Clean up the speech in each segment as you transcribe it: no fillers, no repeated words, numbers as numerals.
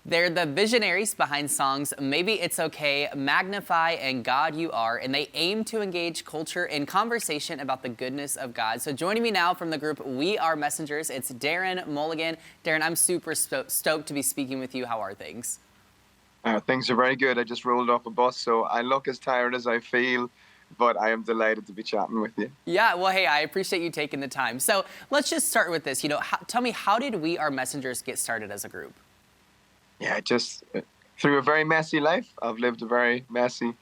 They're the visionaries behind songs Maybe It's Okay, Magnify, and God You Are, and they aim to engage culture in conversation about the goodness of God. So joining me now from the group We Are Messengers, it's Darren Mulligan. Darren, I'm super stoked to be speaking with you. How are things? Things are very good. I just rolled off a bus, so I look as tired as I feel, but I am delighted to be chatting with you. Yeah, well, hey, I appreciate you taking the time. So let's just start with this. Tell me, how did We Are Messengers get started as a group? Yeah, just through a very messy life. I've lived a very messy,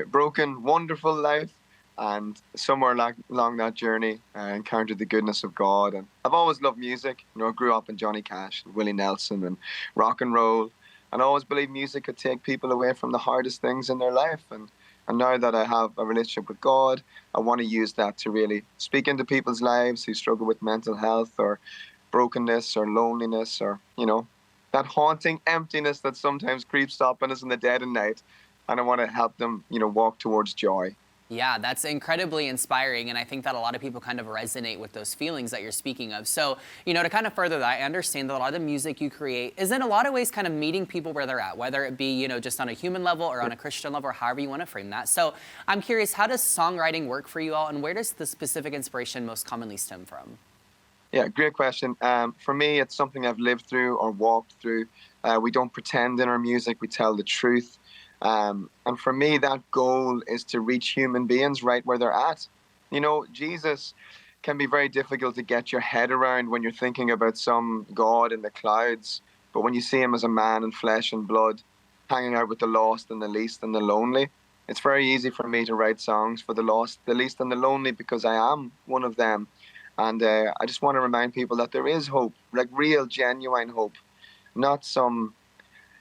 broken, wonderful life, and somewhere along that journey, I encountered the goodness of God. And I've always loved music. I grew up in Johnny Cash, and Willie Nelson, and rock and roll, and I always believed music could take people away from the hardest things in their life. And now that I have a relationship with God, I want to use that to really speak into people's lives who struggle with mental health or brokenness or loneliness or, that haunting emptiness that sometimes creeps up on us in the dead of night. And I want to help them, walk towards joy. Yeah, that's incredibly inspiring, and I think that a lot of people kind of resonate with those feelings that you're speaking of. So, to kind of further that, I understand that a lot of the music you create is in a lot of ways kind of meeting people where they're at, whether it be, just on a human level or on a Christian level or however you want to frame that. So I'm curious, how does songwriting work for you all, and where does the specific inspiration most commonly stem from? Yeah, great question. For me, it's something I've lived through or walked through. We don't pretend in our music, we tell the truth. And for me, that goal is to reach human beings right where they're at. Jesus can be very difficult to get your head around when you're thinking about some God in the clouds. But when you see him as a man in flesh and blood, hanging out with the lost and the least and the lonely, it's very easy for me to write songs for the lost, the least and the lonely, because I am one of them. And I just want to remind people that there is hope, like real, genuine hope, not some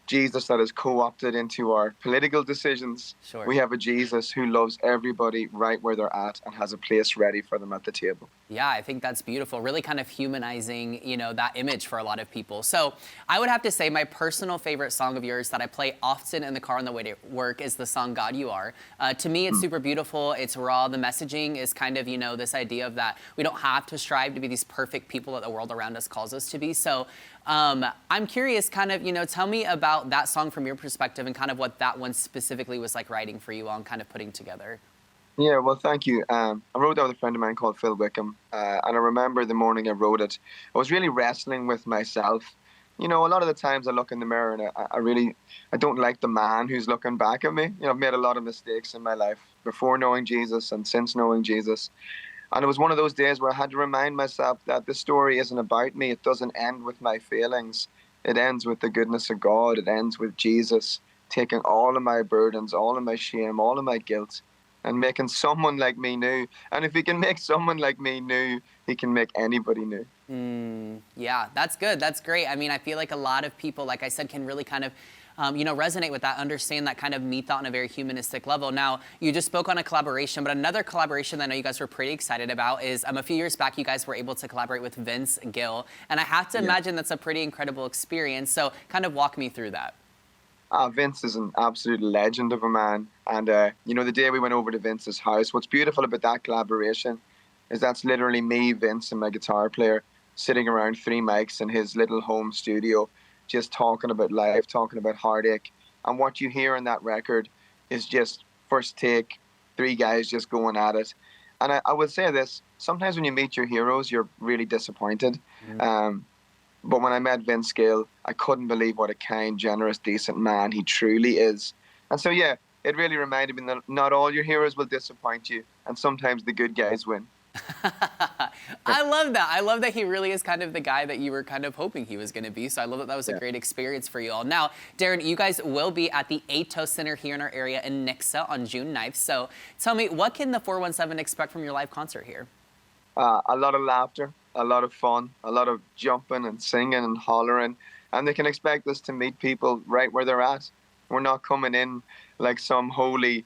Jesus that is co-opted into our political decisions. Sure. We have a Jesus who loves everybody right where they're at and has a place ready for them at the table. Yeah, I think that's beautiful. Really kind of humanizing, that image for a lot of people. So I would have to say my personal favorite song of yours that I play often in the car on the way to work is the song God You Are. To me, it's super beautiful. It's raw. The messaging is kind of, this idea of that we don't have to strive to be these perfect people that the world around us calls us to be. So I'm curious, kind of, tell me about that song from your perspective and kind of what that one specifically was like writing for you all and kind of putting together. Yeah, well, thank you. I wrote that with a friend of mine called Phil Wickham, and I remember the morning I wrote it, I was really wrestling with myself. A lot of the times I look in the mirror and I don't like the man who's looking back at me. I've made a lot of mistakes in my life before knowing Jesus and since knowing Jesus. And it was one of those days where I had to remind myself that the story isn't about me. It doesn't end with my feelings. It ends with the goodness of God. It ends with Jesus taking all of my burdens, all of my shame, all of my guilt, and making someone like me new. And if he can make someone like me new, he can make anybody new. Yeah, that's good. That's great. I mean, I feel like a lot of people, like I said, can really kind of resonate with that, understand that kind of me thought on a very humanistic level. Now, you just spoke on a collaboration, but another collaboration that I know you guys were pretty excited about is a few years back, you guys were able to collaborate with Vince Gill. And I have to imagine that's a pretty incredible experience. So kind of walk me through that. Vince is an absolute legend of a man. And, the day we went over to Vince's house, what's beautiful about that collaboration is that's literally me, Vince, and my guitar player sitting around 3 mics in his little home studio, just talking about life, talking about heartache. And what you hear in that record is just first take, 3 guys just going at it. And I would say this, sometimes when you meet your heroes, you're really disappointed. But when I met Vince Gill, I couldn't believe what a kind, generous, decent man he truly is. And so, yeah, it really reminded me that not all your heroes will disappoint you, and sometimes the good guys win. I love that. I love that he really is kind of the guy that you were kind of hoping he was going to be. So I love that that was a great experience for you all. Now, Darren, you guys will be at the ATO Center here in our area in Nixa on June 9th. So tell me, what can the 417 expect from your live concert here? A lot of laughter, a lot of fun, a lot of jumping and singing and hollering. And they can expect us to meet people right where they're at. We're not coming in like some holy,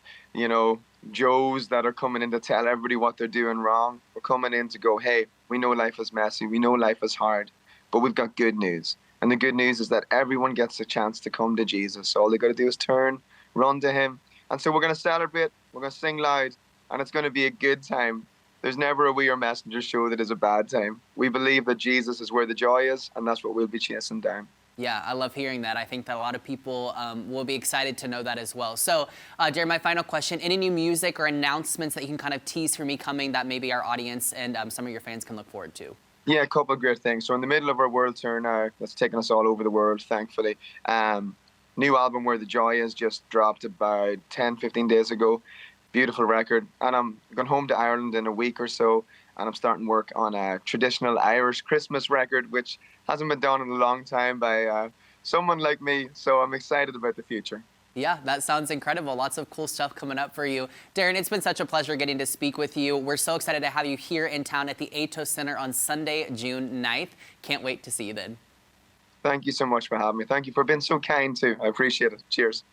Joes that are coming in to tell everybody what they're doing wrong. We're coming in to go, hey, we know life is messy, we know life is hard, but we've got good news. And the good news is that everyone gets a chance to come to Jesus. All they got to do is turn, run to him. And so we're going to celebrate, we're going to sing loud, and it's going to be a good time. There's never a We Are Messengers show that is a bad time. We believe that Jesus is where the joy is, and that's what we'll be chasing down. Yeah, I love hearing that. I think that a lot of people will be excited to know that as well. So, Darren, my final question, any new music or announcements that you can kind of tease for me coming that maybe our audience and some of your fans can look forward to? Yeah, a couple of great things. So in the middle of our world tour now, that's taken us all over the world, thankfully. New album, Where the Joy Is, just dropped about 10, 15 days ago. Beautiful record. And I'm going home to Ireland in a week or so, and I'm starting work on a traditional Irish Christmas record, which hasn't been done in a long time by someone like me. So I'm excited about the future. Yeah, that sounds incredible. Lots of cool stuff coming up for you. Darren, it's been such a pleasure getting to speak with you. We're so excited to have you here in town at the Atos Center on Sunday, June 9th. Can't wait to see you then. Thank you so much for having me. Thank you for being so kind, too. I appreciate it. Cheers.